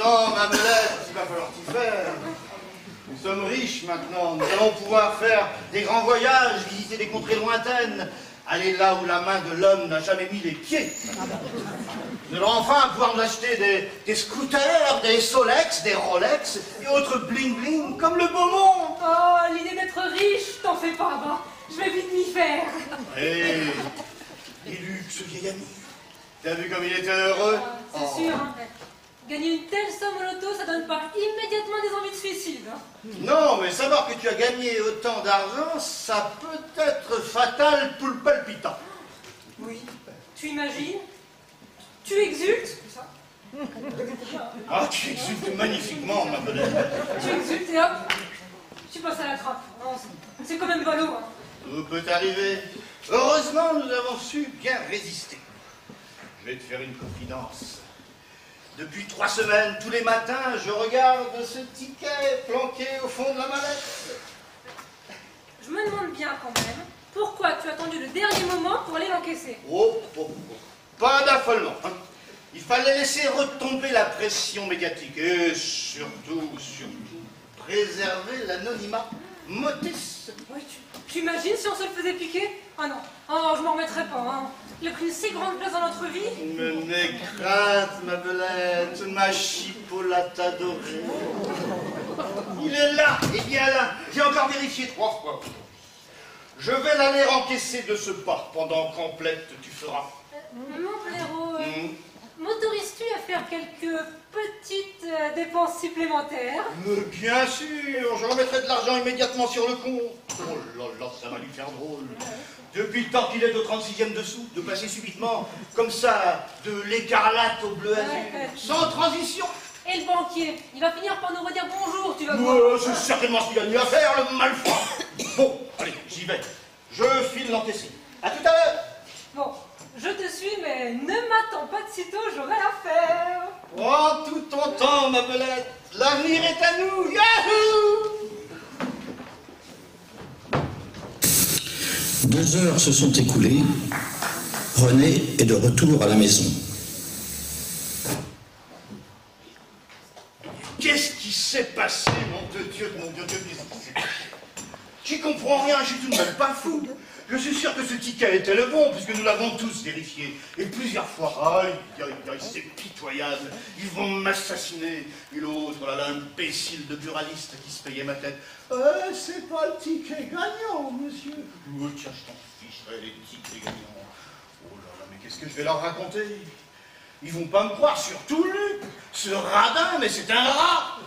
Non, ma belette, il va falloir t'y faire. Nous sommes riches maintenant, nous allons pouvoir faire des grands voyages, visiter des contrées lointaines, aller là où la main de l'homme n'a jamais mis les pieds. Nous allons enfin pouvoir nous acheter des scooters, des Solex, des Rolex et autres bling-bling comme le beau monde. Oh, l'idée d'être riche, t'en fais pas, va. Je vais vite m'y faire. Hé, et Luc, ce vieil ami, t'as vu comme il était heureux? C'est sûr, hein. Gagner une telle somme au loto, ça donne pas immédiatement des envies de suicide. Hein. Non, mais savoir que tu as gagné autant d'argent, ça peut être fatal pour le palpitant. Oui. Tu imagines? Tu exultes? Ah, tu exultes magnifiquement, ma belette. Tu exultes et hop, tu passes à la trappe. Non, c'est quand même ballot. Hein. Tout peut arriver. Heureusement, nous avons su bien résister. Je vais te faire une confidence. Depuis 3 semaines, tous les matins, je regarde ce ticket planqué au fond de la mallette. Je me demande bien quand même, pourquoi tu as attendu le dernier moment pour aller l'encaisser? Oh, oh, oh. Pas d'affolement. Hein. Il fallait laisser retomber la pression médiatique et surtout, préserver l'anonymat modeste. Oui, tu imagines si on se le faisait piquer? Ah non, oh, je m'en remettrai pas. Hein. Il a pris une si grande place dans notre vie. Mais n'aie crainte, ma belette, ma chipolata dorée. Il est là, et bien là. J'ai encore vérifié 3 fois. Je vais l'aller encaisser de ce pas. Pendant complète, tu feras. Mon blaireau, m'autorises-tu à faire quelques petites dépenses supplémentaires? Mais bien sûr, je remettrai de l'argent immédiatement sur le compte. Oh là là, ça va lui faire drôle. Depuis le temps qu'il est au 36e dessous, de passer subitement, comme ça, de l'écarlate au bleu azur, sans transition. Et le banquier, il va finir par nous redire bonjour, tu vas voir. Ouais, c'est certainement ce qu'il a de mieux à faire, le malfrat. Bon, allez, j'y vais. Je file l'encaisser. À tout à l'heure. Bon, je te suis, mais ne m'attends pas de sitôt, j'aurai l'affaire. Oh, tout ton temps, ma belette. L'avenir est à nous. Yahoo! 2 heures se sont écoulées. René est de retour à la maison. Qu'est-ce qui s'est passé, mon Dieu, qu'est-ce qui s'est passé? J'y comprends rien, je suis tout de même pas fou. Je suis sûr que ce ticket était le bon, puisque nous l'avons tous vérifié. Et plusieurs fois. Aïe, aïe, aïe, c'est pitoyable. Ils vont m'assassiner. Et l'autre, là, l'imbécile de buraliste qui se payait ma tête. C'est pas le ticket gagnant, monsieur. Oh, tiens, je t'en ficherai, les tickets gagnants. Oh là là, mais qu'est-ce que je vais leur raconter? Ils vont pas me croire, surtout Luc. Ce radin, mais c'est un rat.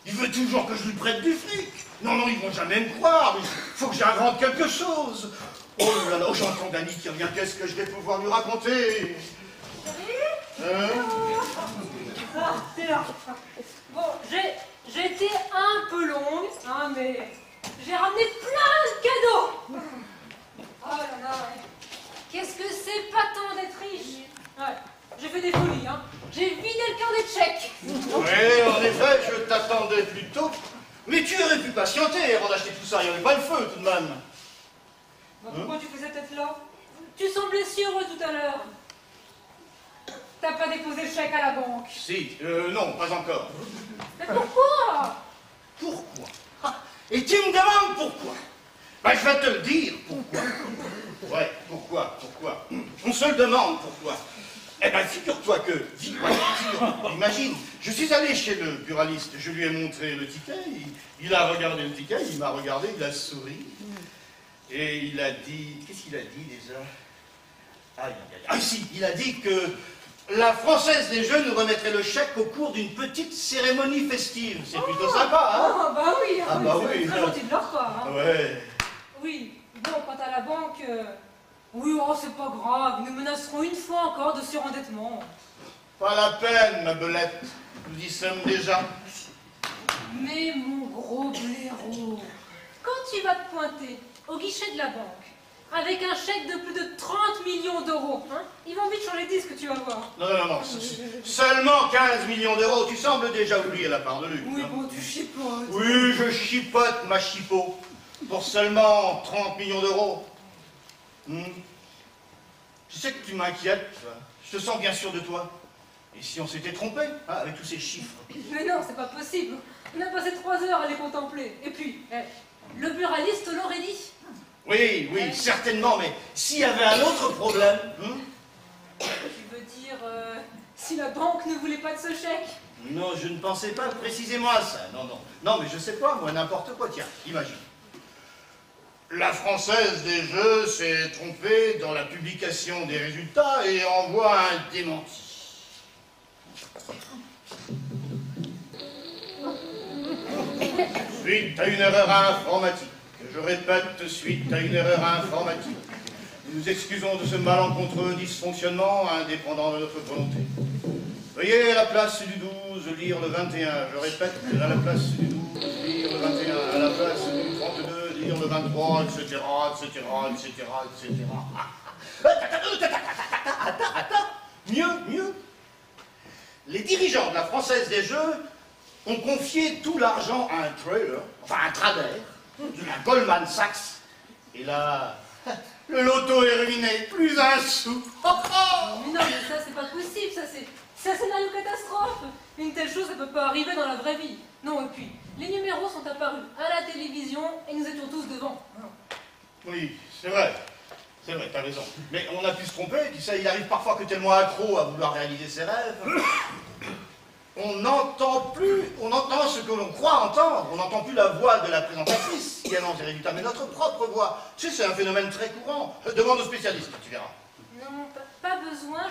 Il veut toujours que je lui prête du fric. Non, non, ils vont jamais me croire. Il faut que j'invente quelque chose. Oh là là, j'entends Dany qui revient. Qu'est-ce que je vais pouvoir lui raconter? Ah, t'es là. Bon, j'ai été un peu longue, hein, mais j'ai ramené plein de cadeaux. Oh là là, ouais. Qu'est-ce que c'est patent d'être riche. Ouais, j'ai fait des folies, hein. J'ai vidé le carnet de chèques. Oui, en effet, je t'attendais plus tôt. Mais tu aurais pu patienter avant d'acheter tout ça. Il n'y avait pas le feu, tout de même. Bah, pourquoi tu fais cette tête-là? Tu semblais si heureux tout à l'heure. T'as pas déposé le chèque à la banque? Si, non, pas encore. Mais pourquoi? Pourquoi? Ah, et tu me demandes pourquoi? Ben, je vais te le dire, pourquoi. Ouais, pourquoi? On se le demande, pourquoi. Eh ben, figure-toi que, imagine, je suis allé chez le buraliste, je lui ai montré le ticket, il a regardé le ticket, il m'a regardé, il a souri, et il a dit, qu'est-ce qu'il a dit déjà? Ah si, il a dit que la Française des Jeux nous remettrait le chèque au cours d'une petite cérémonie festive. C'est plutôt sympa, hein? Ah bah oui, Ah bah oui. C'est très gentil de leur part. Hein. Ouais. Oui, bon, quant à la banque, oui, oh, c'est pas grave, ils nous menaceront une fois encore de surendettement. Pas la peine, ma belette, nous y sommes déjà. Mais mon gros blaireau, quand tu vas te pointer au guichet de la banque, avec un chèque de plus de 30 millions d'euros, hein, ils vont vite changer de disque, tu vas voir. Non, seulement 15 millions d'euros, tu sembles déjà oublier la part de Luc. Oui, hein. bon, tu chipotes. Oui, je chipote, ma chipot, pour seulement 30 millions d'euros. Je sais que tu m'inquiètes, je te sens bien sûr de toi. Et si on s'était trompé, hein, avec tous ces chiffres? Mais non, c'est pas possible. On a passé 3 heures à les contempler. Et puis, le buraliste l'aurait dit. Oui, oui, certainement, mais s'il y avait un autre problème... Tu veux dire, si la banque ne voulait pas de ce chèque? Non, je ne pensais pas précisément à ça. Non, non. Non, mais je sais pas, moi, n'importe quoi. Tiens, imagine. La Française des Jeux s'est trompée dans la publication des résultats et envoie un démenti. Suite à une erreur informatique. Je répète, suite à une erreur informatique. Nous nous excusons de ce malencontreux dysfonctionnement indépendant de notre volonté. Veuillez à la place du 12 lire le 21. Je répète, à la place du 12 lire le 21. À la place du 32 lire le 23, etc., etc., etc., etc. Attends. Mieux. Les dirigeants de la Française des Jeux ont confié tout l'argent à un trader, enfin un trader, de la Goldman Sachs. Et là, le loto est ruiné, plus un sou. Mais non, mais ça, c'est pas possible, c'est un scénario catastrophe. Une telle chose, ça peut pas arriver dans la vraie vie. Non, et puis, les numéros sont apparus à la télévision et nous étions tous devant. Oui, c'est vrai, t'as raison. Mais on a pu se tromper, tu sais, il arrive parfois que tellement accro à vouloir réaliser ses rêves, on n'entend ce que l'on croit entendre, on n'entend plus la voix de la présentatrice qui annonce les résultats, mais notre propre voix. Tu sais, c'est un phénomène très courant. Demande aux spécialistes, tu verras. Non, pas besoin,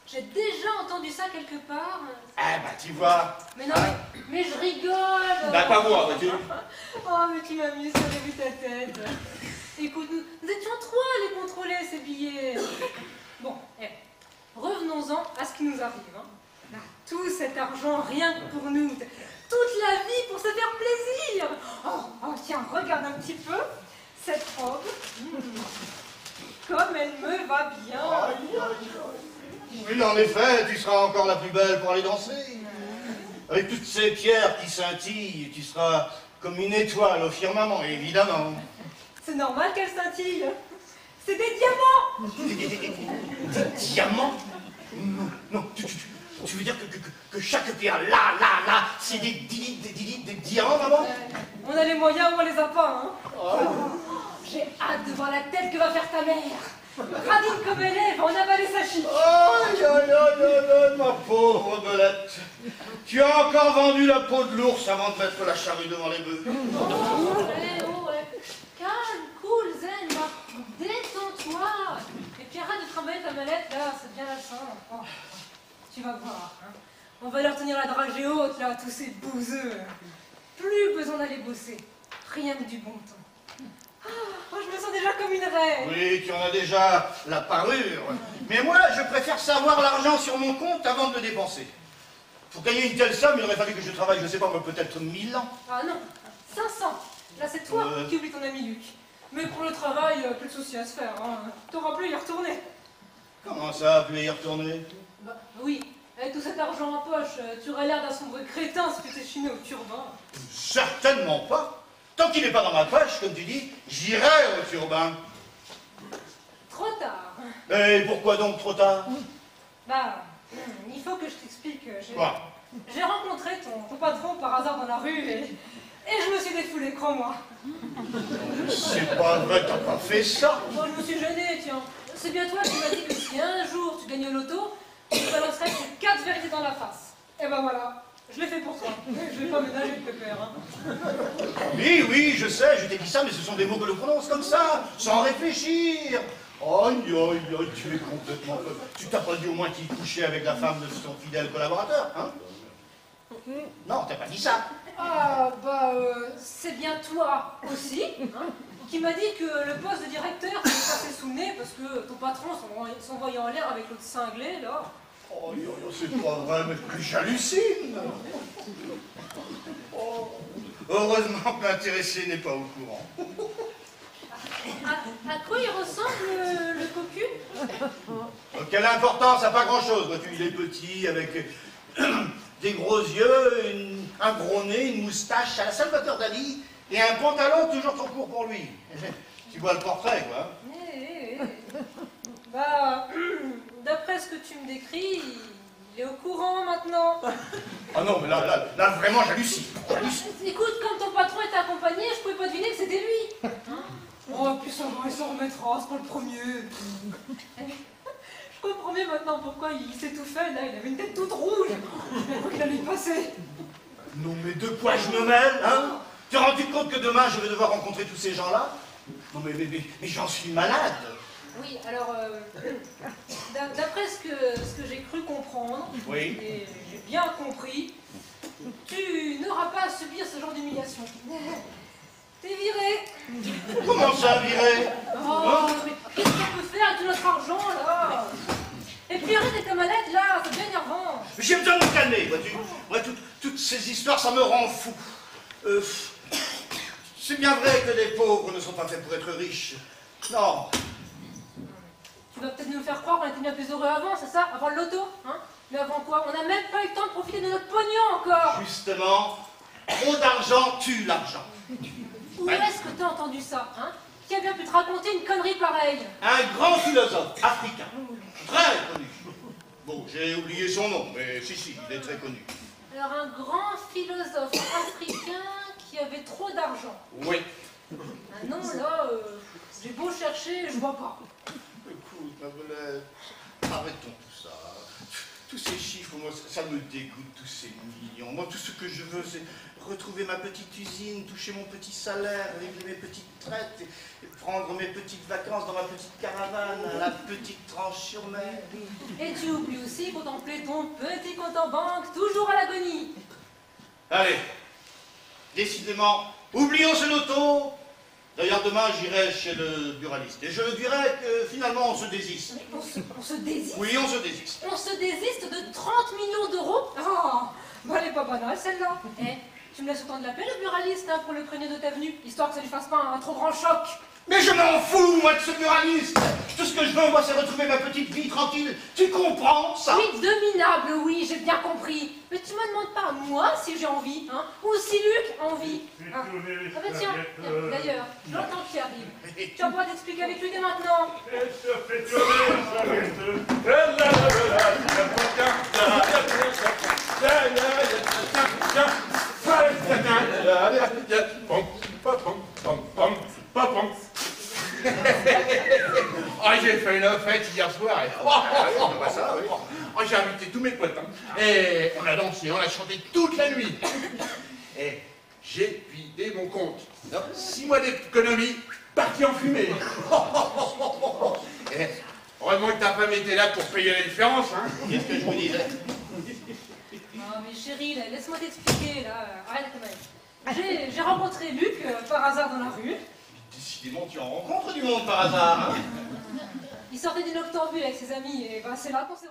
j'ai déjà entendu ça quelque part. Eh ben, tu vois. Mais non, mais je rigole. Bah, pas moi, vois-tu. Oh, mais tu m'amuses, j'avais vu ta tête. Écoute, nous étions 3 à les contrôler, ces billets. Bon, revenons-en à ce qui nous arrive. Hein. Là, tout cet argent, rien que pour nous. Toute la vie pour se faire plaisir. Oh, tiens, regarde un petit peu cette robe. Comme elle me va bien. Oui, en effet, tu seras encore la plus belle pour aller danser. Avec toutes ces pierres qui scintillent, tu seras comme une étoile au firmament, évidemment. C'est normal qu'elle scintille. C'est des diamants. Des diamants? Non, tu veux dire que chaque pierre, là, c'est des diamants, maman? On a les moyens ou on les a pas, hein. J'ai hâte de voir la tête que va faire ta mère. Radine comme elle est, va en avaler sa chic. Aïe, ma pauvre belette. Tu as encore vendu la peau de l'ours avant de mettre la charrue devant les bœufs. Calme, cool, zen, détends-toi. Et puis arrête de travailler ta mallette, là, c'est bien la sang. Oh, tu vas voir, hein. On va leur tenir la dragée haute, là, tous ces bouseux. Plus besoin d'aller bosser, rien que du bon temps. Oh, je me sens déjà comme une reine. Oui, tu en as déjà la parure. Mais moi, je préfère savoir l'argent sur mon compte avant de le dépenser. Pour gagner une telle somme, il aurait fallu que je travaille, je sais pas, peut-être 1000 ans. Ah non, 500. Là, c'est toi qui oublies ton ami Luc. Mais pour le travail, plus de soucis à se faire. Hein. T'auras plus à y retourner. Comment ça, plus y retourner? Bah oui, avec tout cet argent en poche, tu aurais l'air d'un sombre crétin si tu étais chiné au turbin. Certainement pas. Tant qu'il n'est pas dans ma poche, comme tu dis, j'irai au turbin. Trop tard. Et pourquoi donc trop tard? Bah, il faut que je t'explique. Quoi? J'ai rencontré ton patron par hasard dans la rue et je me suis défoulé, crois-moi. C'est pas vrai, t'as pas fait ça. Moi, je me suis gênée, tiens. C'est bien toi qui m'as dit que si un jour tu gagnais au loto, tu te balancerais ces 4 vérités dans la face. Et ben voilà. Je l'ai fait pour toi. Je vais pas ménager de pépère. Hein. Oui, je sais, je t'ai dit ça, mais ce sont des mots que l'on prononce comme ça, sans réfléchir. Aïe, tu es complètement folle. Tu t'as pas dit au moins qu'il couchait avec la femme de ton fidèle collaborateur, hein? Non, t'as pas dit ça. Ah, bah, c'est bien toi aussi, hein, qui m'a dit que le poste de directeur t'était passé sous le nez parce que ton patron s'envoyait en l'air avec l'autre cinglé, là. Oh, c'est pas vrai, mais j'hallucine. Oh, heureusement que l'intéressé n'est pas au courant. À quoi il ressemble le cocu? Quelle importance, ça n'a pas grand-chose. Vois-tu, il est petit, avec des gros yeux, un gros nez, une moustache à la Salvatore Dali, et un pantalon toujours trop court pour lui. Tu vois le portrait, quoi. Bah, d'après ce que tu me décris, Il est au courant maintenant. Ah non, mais là vraiment, j'hallucine. Écoute, comme ton patron était accompagné, je pouvais pas deviner que c'était lui. Oh, puis ça va, il s'en remettra, c'est pas le premier. Je comprends mieux maintenant pourquoi il s'étouffait, là, il avait une tête toute rouge. Je crois qu'il allait y passer. Non, mais de quoi je me mêle, hein? Tu as rendu compte que demain, je vais devoir rencontrer tous ces gens-là? Non, mais j'en suis malade. Oui, alors, d'après ce que j'ai cru comprendre, Oui. et j'ai bien compris, tu n'auras pas à subir ce genre d'humiliation. T'es viré. Comment ça, viré? Oh, mais qu'est-ce qu'on peut faire avec tout notre argent, là? Et puis arrête avec ta mallette, là, c'est bien énervant. J'ai besoin de me calmer, vois-tu. Moi, toutes ces histoires, ça me rend fou. C'est bien vrai que les pauvres ne sont pas faits pour être riches. Non. Tu vas peut-être nous faire croire qu'on était bien plus heureux avant, c'est ça? Avant le loto, hein? Mais avant quoi? On n'a même pas eu le temps de profiter de notre pognon encore. Justement, trop d'argent tue l'argent. Où est-ce que t'as entendu ça, hein? Qui a bien pu te raconter une connerie pareille? Un grand philosophe africain, très connu. Bon, j'ai oublié son nom, mais si, il est très connu. Alors un grand philosophe africain qui avait trop d'argent. Oui. Ah non, là, j'ai beau chercher, je vois pas. Écoute, ma belette, arrêtons tout ça. Tous ces chiffres, moi, ça me dégoûte, tous ces millions. Moi, tout ce que je veux, c'est retrouver ma petite usine, toucher mon petit salaire, régler mes petites traites et prendre mes petites vacances dans ma petite caravane, à la petite tranche sur mer. Et tu oublies aussi contempler ton petit compte en banque, toujours à l'agonie. Allez, décidément, oublions ce loto. D'ailleurs, demain, j'irai chez le buraliste et je lui dirai que finalement, on se désiste. Mais on se désiste. Oui, on se désiste. On se désiste de 30 millions d'euros. Oh, bah elle est pas banale celle-là. Eh, tu me laisses autant de la peine le buraliste hein, pour le prévenir de ta venue, histoire que ça lui fasse pas un trop grand choc. Mais je m'en fous, moi, de ce buraliste. Tout ce que je veux, moi, c'est retrouver ma petite vie tranquille. Tu comprends, ça? Oui, dominable, oui, j'ai bien compris. Mais tu me demandes pas, moi, si j'ai envie, hein, ou si Luc a envie. Hein. Ah bah tiens, d'ailleurs, j'entends qu'il arrive. Tu vas pouvoir t'expliquer avec lui dès maintenant. Oh, j'ai fait une fête hier soir. Oh, j'ai invité tous mes potes. Hein. Et on a dansé, on a chanté toute la nuit. Et j'ai vidé mon compte. 6 mois d'économie partis en fumée. Et heureusement que ta femme était là pour payer la différence. Hein. Qu'est-ce que je vous disais? Non mais chérie, laisse-moi t'expliquer, là. Arrête quand même. J'ai rencontré Luc par hasard dans la rue. Décidément, tu en rencontres du monde par hasard. Hein? Il sortait d'une octambule avec ses amis et ben c'est là qu'on s'est